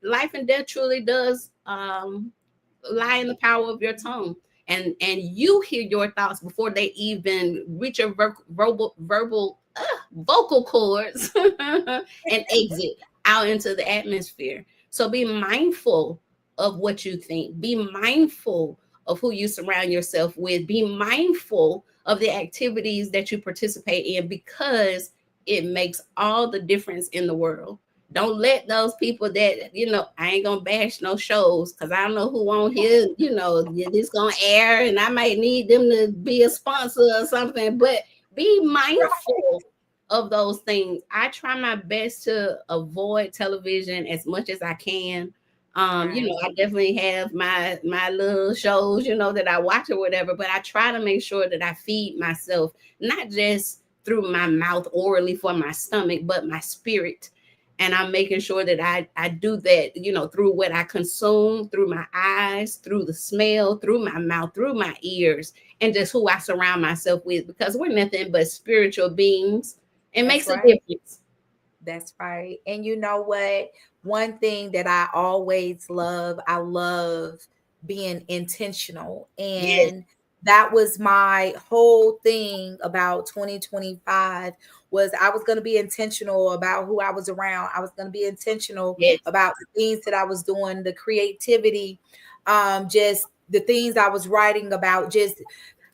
life and death truly does lie in the power of your tongue. And you hear your thoughts before they even reach your verbal vocal cords and exit out into the atmosphere. So be mindful of what you think. Be mindful of who you surround yourself with. Be mindful of the activities that you participate in, because it makes all the difference in the world. Don't let those people that, I ain't gonna bash no shows, because I don't know who on here, this gonna air, and I might need them to be a sponsor or something. But be mindful of those things. I try my best to avoid television as much as I can. I definitely have my little shows, that I watch or whatever, but I try to make sure that I feed myself, not just through my mouth orally for my stomach, but my spirit. And I'm making sure that I do that, through what I consume, through my eyes, through the smell, through my mouth, through my ears, and just who I surround myself with, because we're nothing but spiritual beings. It makes a difference. That's right. And you know what? One thing that I always love, I love being intentional. Yes, And that was my whole thing about 2025, was I was going to be intentional about who I was around. I was going to be intentional yes, about the things that I was doing, the creativity, just the things I was writing about, just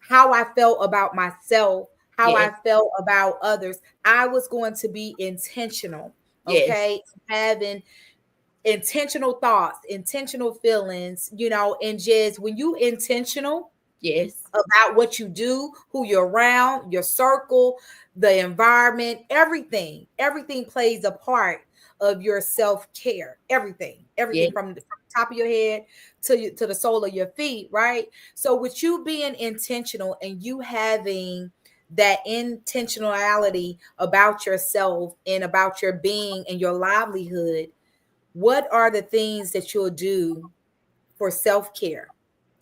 how I felt about myself, how yes, I felt about others. I was going to be intentional, yes, okay? Having intentional thoughts, intentional feelings, and just when you intentional yes, about what you do, who you're around, your circle, the environment, everything plays a part of your self-care. Everything yes, from the top of your head to the sole of your feet, right? So with you being intentional and you having that intentionality about yourself and about your being and your livelihood, what are the things that you'll do for self-care?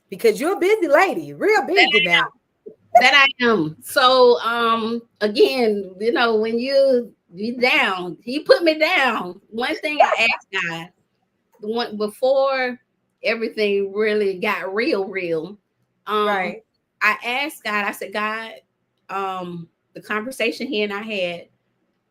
Because you're a busy lady, real busy now. that I am. So again, when you down, he put me down. One thing I asked God, the one before everything really got real, um, Right. I asked God, I said, God, the conversation he and I had,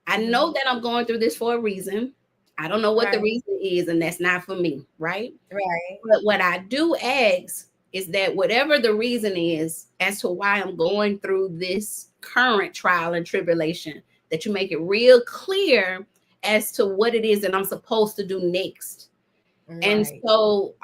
I know Mhm. that I'm going through this for a reason. I don't know what the Right. reason is, and that's not for me, right? Right. But what I do ask is that whatever the reason is as to why I'm going through this current trial and tribulation, that you make it real clear as to what it is that I'm supposed to do next. And Right. so,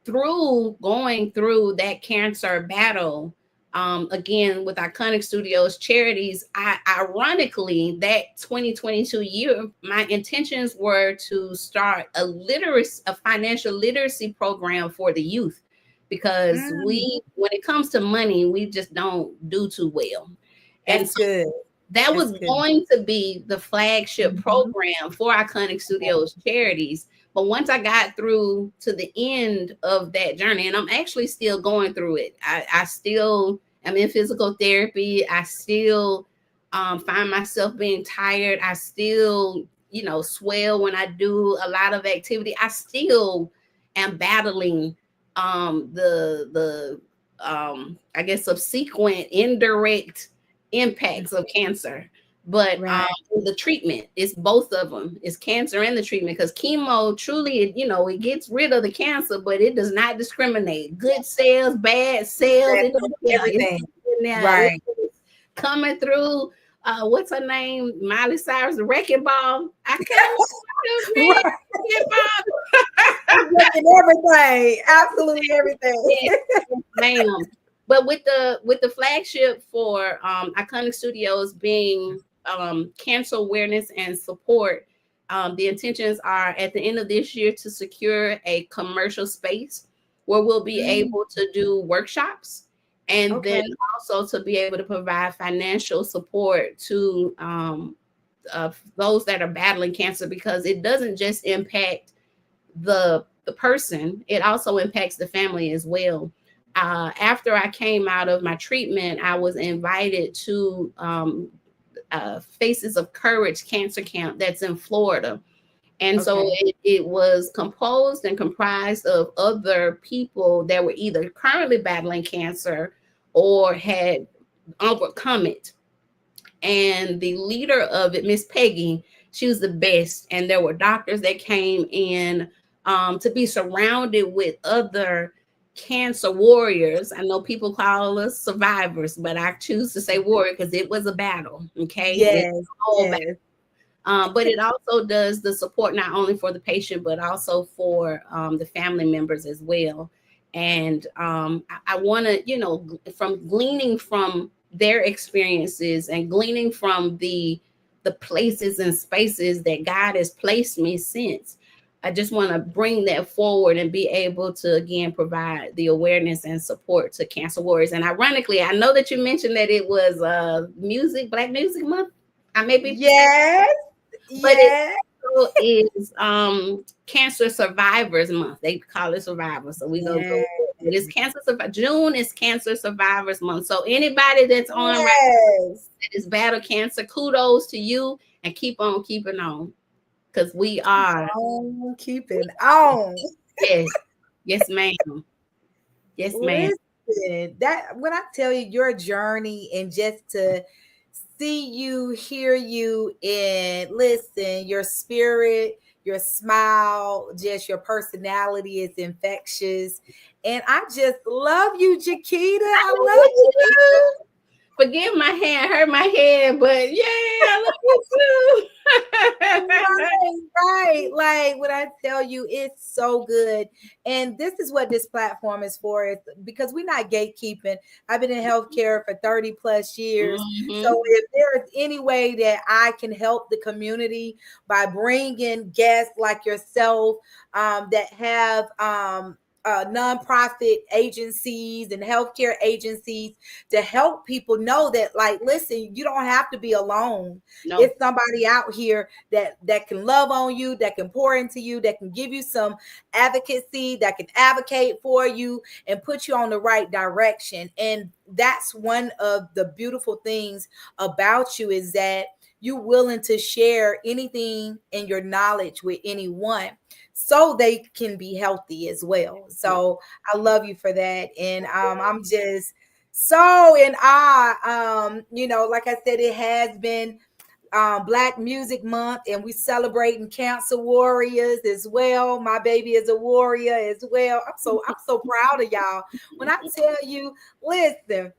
through going through that cancer battle, again with Iconic Studios charities, ironically, that 2022 year, my intentions were to start a financial literacy program for the youth, because Mm, when it comes to money, we just don't do too well. And that's good. that That's was good. going to be the flagship Mhm. program for Iconic Studios charities. But once I got through to the end of that journey, and I'm actually still going through it, I still am in physical therapy. I still find myself being tired. I still, swell when I do a lot of activity. I still am battling the I guess subsequent indirect impacts of cancer. But Right. the treatment is both of them. It's cancer and the treatment, because chemo truly, it gets rid of the cancer, but it does not discriminate. Good cells, bad cells, it don't care. It's Everything. in there. Right. It's coming through. What's her name? Miley Cyrus, the Wrecking Ball. I can't remember Right. Wrecking Ball. It's looking everything. Absolutely everything. Yes, yes, ma'am. But with the flagship for Iconic Studios being cancer awareness and support, the intentions are at the end of this year to secure a commercial space where we'll be Mm, able to do workshops, and then okay. also to be able to provide financial support to those that are battling cancer, because it doesn't just impact the person, it also impacts the family as well. After I came out of my treatment, I was invited to Faces of Courage Cancer Camp that's in Florida. And so Okay. it was composed and comprised of other people that were either currently battling cancer or had overcome it. And the leader of it, Miss Peggy, she was the best. And there were doctors that came in to be surrounded with other cancer warriors. I know people call us survivors, but I choose to say warrior because it was a battle. Okay, it's Yes, a whole battle. yes. But it also does the support not only for the patient but also for the family members as well. And I want to, from gleaning from their experiences and gleaning from the places and spaces that God has placed me since. I just want to bring that forward and be able to again provide the awareness and support to cancer warriors. And ironically, I know that you mentioned that it was Black Music Month. I may be Yes, but it yes. also is Cancer Survivors Month. They call it Survivors, so we gonna go Yes. with it. But it's June is Cancer Survivors Month. So anybody that's on right Yes. now that is battle cancer, kudos to you and keep on keeping on. Because On keeping on. yes, yes, ma'am. Yes, ma'am. Listen, that when I tell you your journey and just to see you, hear you, and listen, your spirit, your smile, just your personality is infectious. And I just love you, Chiquita. I love you. Forgive my hand, hurt my head, but yeah, I love you too. Right, right. Like when I tell you, it's so good. And this is what this platform is for, is because we're not gatekeeping. I've been in healthcare for 30 plus years. Hmm. So if there is any way that I can help the community by bringing guests like yourself that have nonprofit agencies and healthcare agencies to help people know that, like, listen, you don't have to be alone. No, It's somebody out here that can love on you, that can pour into you, that can give you some advocacy, that can advocate for you and put you on the right direction. And that's one of the beautiful things about you, is that you willing to share anything in your knowledge with anyone so they can be healthy as well. So I love you for that. And I'm just so in awe. Like I said, it has been Black Music Month, and we celebrating cancer warriors as well. My baby is a warrior as well. I'm so proud of y'all. When I tell you, listen,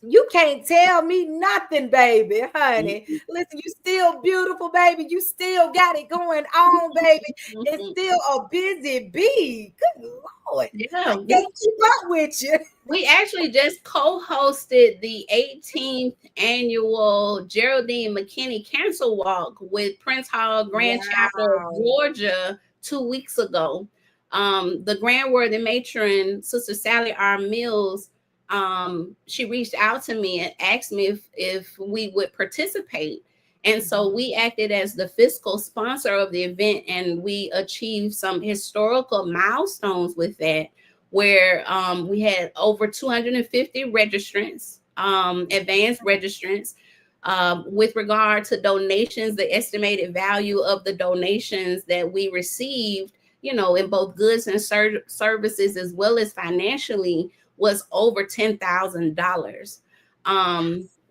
you can't tell me nothing, baby, honey. Listen, you still beautiful, baby. You still got it going on, baby. It's still a busy bee. Good Lord. I yeah, can't keep up with you. we actually just co-hosted the 18th annual Geraldine McKinney Cancer Walk with Prince Hall Grand Chapter of Wow. Georgia 2 weeks ago. The Grand Worthy Matron, Sister Sally R. Mills, she reached out to me and asked me if we would participate. And so we acted as the fiscal sponsor of the event, and we achieved some historical milestones with that, where we had over 250 registrants, advanced registrants. With regard to donations, the estimated value of the donations that we received, in both goods and services as well as financially, was over $10,000.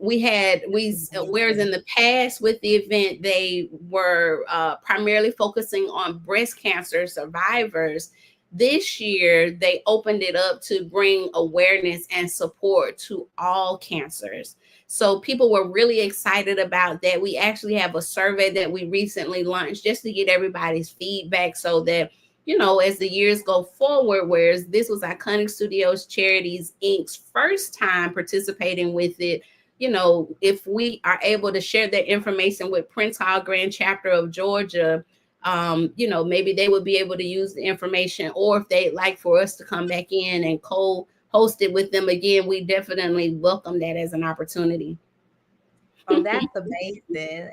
Whereas in the past with the event, they were primarily focusing on breast cancer survivors. This year, they opened it up to bring awareness and support to all cancers. So people were really excited about that. We actually have a survey that we recently launched just to get everybody's feedback so that, as the years go forward, whereas this was Iconic Studios Charities Inc.'s first time participating with it, if we are able to share that information with Prince Hall Grand Chapter of Georgia, maybe they would be able to use the information, or if they'd like for us to come back in and co-host it with them again, we definitely welcome that as an opportunity. Oh, that's amazing.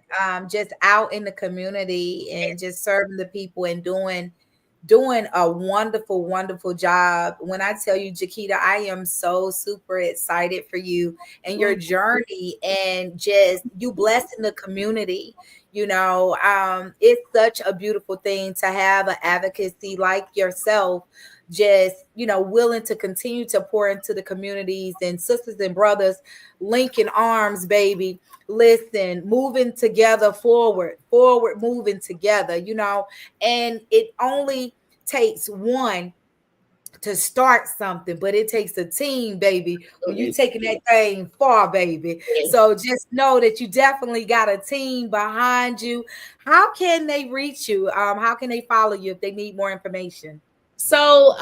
Just out in the community and just serving the people and doing doing a wonderful, wonderful job. When I tell you, Chiquita, I am so super excited for you and your Mm, journey and just you blessing the community. It's such a beautiful thing to have an advocacy like yourself, just, willing to continue to pour into the communities and sisters and brothers, linking arms, baby. Listen, moving together forward, moving together, and it only takes one to start something, but it takes a team, baby, when you absolutely. taking that thing far, baby. Yes. So just know that you definitely got a team behind you. How can they reach you? How can they follow you if they need more information? So,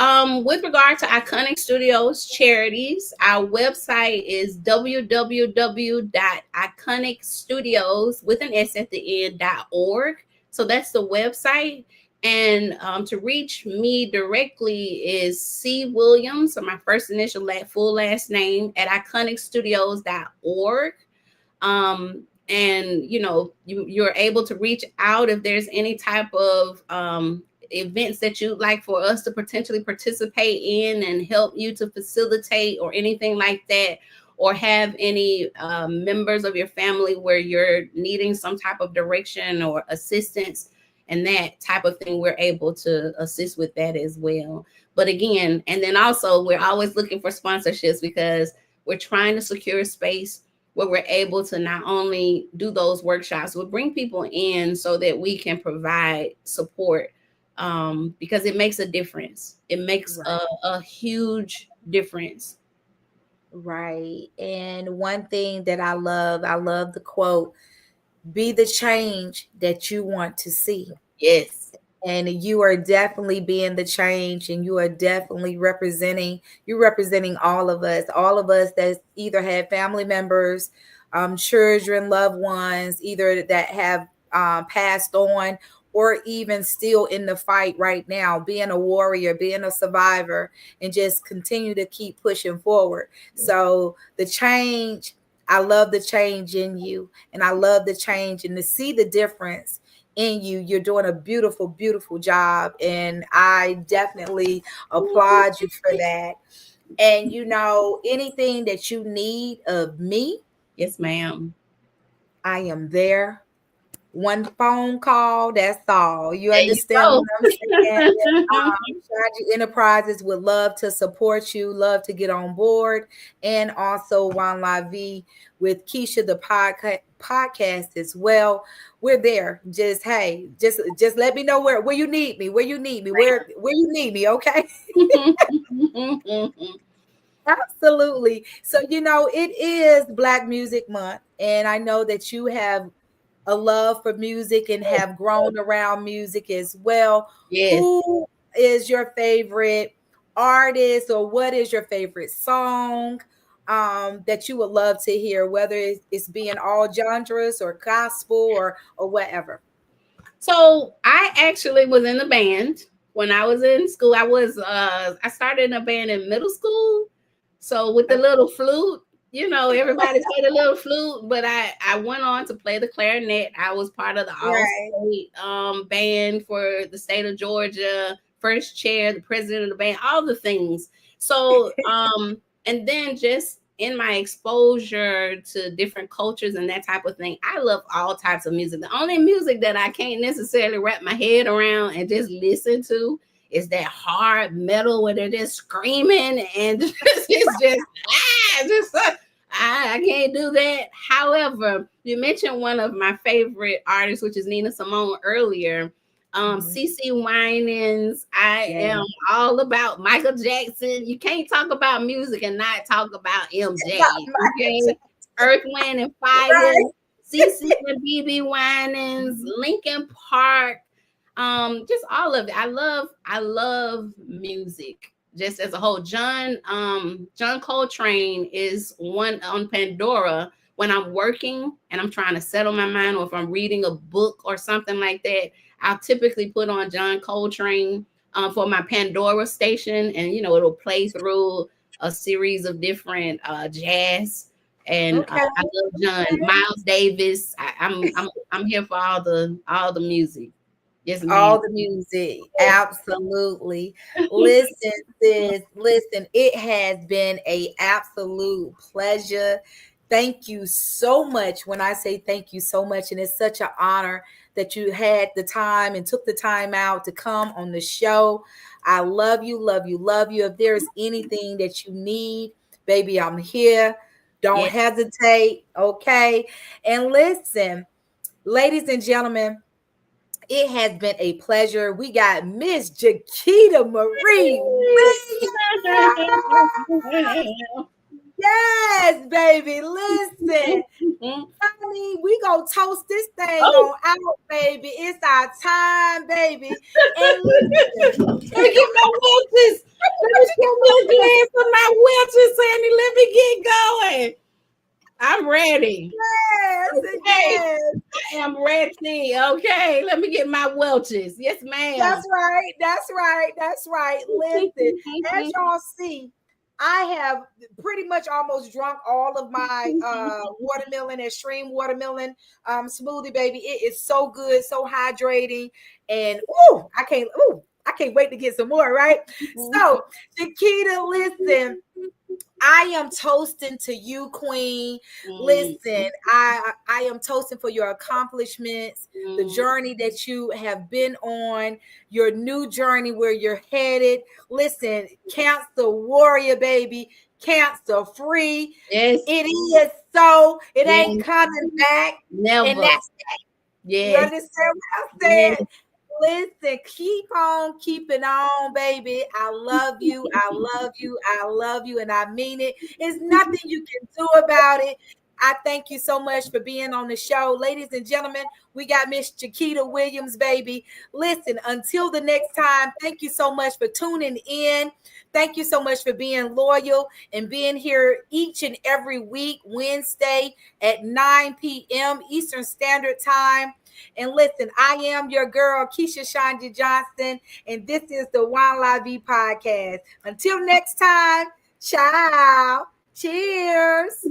with regard to Iconic Studios charities, our website is www.iconicstudios with an S at the end.org. So that's the website. And to reach me directly is C Williams, so my first initial full last name at iconicstudios.org. And you're able to reach out if there's any type of events that you'd like for us to potentially participate in and help you to facilitate or anything like that, or have any members of your family where you're needing some type of direction or assistance and that type of thing, we're able to assist with that as well. But again, and then also we're always looking for sponsorships because we're trying to secure space where we're able to not only do those workshops, but bring people in so that we can provide support, because it makes a difference. It makes Right. a huge difference. Right. And one thing that I love the quote, be the change that you want to see. Yes. And you are definitely being the change, and you are definitely representing all of us that either have family members, children, loved ones, either that have passed on, or even still in the fight right now, being a warrior, being a survivor, and just continue to keep pushing forward. So the change, I love the change in you, and I love the change and to see the difference in you. You're doing a beautiful, beautiful job. And I definitely applaud you for that. And anything that you need of me, Yes, ma'am. I am there. One phone call, that's all. You There you understand what go. I'm saying? ShonGee Enterprises would love to support you, love to get on board, and also Wine La Vie with Keisha, the podcast as well. We're there. Just hey, just let me know where you need me, where you need me. Okay. Absolutely. So, it is Black Music Month, and I know that you have a love for music and have grown around music as well. Yes. Who is your favorite artist, or what is your favorite song that you would love to hear, whether it's being all genres or gospel or whatever? So I actually was in the band when I was in school. I started in a band in middle school. So with the little flute, everybody played a little flute, but I went on to play the clarinet. I was part of the all Right. state band for the state of Georgia, first chair, the president of the band, all the things. So and then just in my exposure to different cultures and that type of thing, I love all types of music. The only music that I can't necessarily wrap my head around and just listen to is that hard metal where they're just screaming and it's just I can't do that. However, you mentioned one of my favorite artists, which is Nina Simone earlier. Mhm. CC Winans. I Yeah. am all about Michael Jackson. You can't talk about music and not talk about MJ. Okay, Earth, Wind, and Fire. Right. CC and BB Winans, Linkin Park, just all of it. I love music just as a whole. John Coltrane is one on Pandora. When I'm working and I'm trying to settle my mind, or if I'm reading a book or something like that, I'll typically put on John Coltrane for my Pandora station, and it'll play through a series of different jazz. And Okay. I love John Miles Davis. I'm here for all the music. Yes, ma'am. All the music. Absolutely. Listen, sis, listen, it has been a absolute pleasure. Thank you so much. When I say thank you so much, and it's such an honor that you had the time and took the time out to come on the show. I love you, love you, love you. If there's anything that you need, baby, I'm here. Don't Yes. hesitate. Okay. And listen, ladies and gentlemen, it has been a pleasure. We got Miss Chiquita Marie Williams. Yes, baby. Listen, honey, we gonna toast this thing Oh, on out, baby. It's our time, baby. And listen, let me get my Welch's. Let me get me a glass of my Welch's, Sandy. Let me get going. I'm ready. yes, Okay. yes. I am ready. Okay. Let me get my Welch's. Yes, ma'am. That's right. That's right. That's right. Listen, as y'all see, I have pretty much almost drunk all of my watermelon and stream watermelon smoothie, baby. It is so good, so hydrating, and I can't wait to get some more, right? So, Chiquita, listen. I am toasting to you, Queen. Listen, I am toasting for your accomplishments, the journey that you have been on, your new journey where you're headed. Listen, cancer warrior, baby, cancer free. Yes. It is so. It ain't Yes. coming back, and Never. that's you Yes. understand what I Yes. said? Listen, keep on keeping on, baby. I love you. I love you. I love you. And I mean it. It's nothing you can do about it. I thank you so much for being on the show. Ladies and gentlemen, we got Miss Chiquita Williams, baby. Listen, until the next time, thank you so much for tuning in. Thank you so much for being loyal and being here each and every week, Wednesday at 9 p.m. Eastern Standard Time. And listen, I am your girl, Keisha ShonGee Johnson, and this is the Wine La Vie podcast. Until next time, ciao. Cheers.